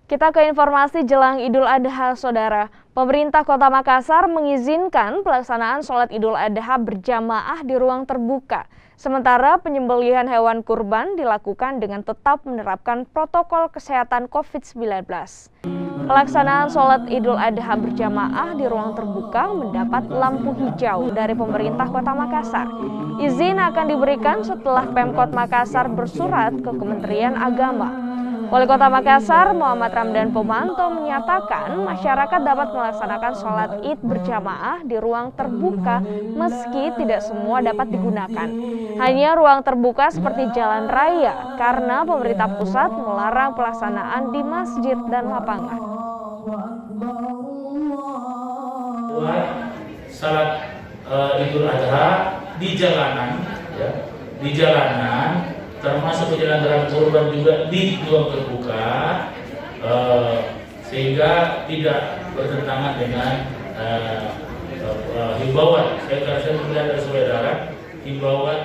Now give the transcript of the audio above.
Kita ke informasi jelang Idul Adha, Saudara. Pemerintah Kota Makassar mengizinkan pelaksanaan sholat Idul Adha berjamaah di ruang terbuka. Sementara penyembelihan hewan kurban dilakukan dengan tetap menerapkan protokol kesehatan COVID-19. Pelaksanaan sholat Idul Adha berjamaah di ruang terbuka mendapat lampu hijau dari pemerintah Kota Makassar. Izin akan diberikan setelah Pemkot Makassar bersurat ke Kementerian Agama. Wali Kota Makassar, Muhammad Ramdan Pomanto menyatakan masyarakat dapat melaksanakan sholat Id berjamaah di ruang terbuka meski tidak semua dapat digunakan. Hanya ruang terbuka seperti jalan raya karena pemerintah pusat melarang pelaksanaan di masjid dan lapangan. Buat salat Idul Adha di jalanan, di jalanan, termasuk penyelenggaraan kurban juga di ruang terbuka, sehingga tidak bertentangan dengan himbauan. Saya melihat dari saudara himbauan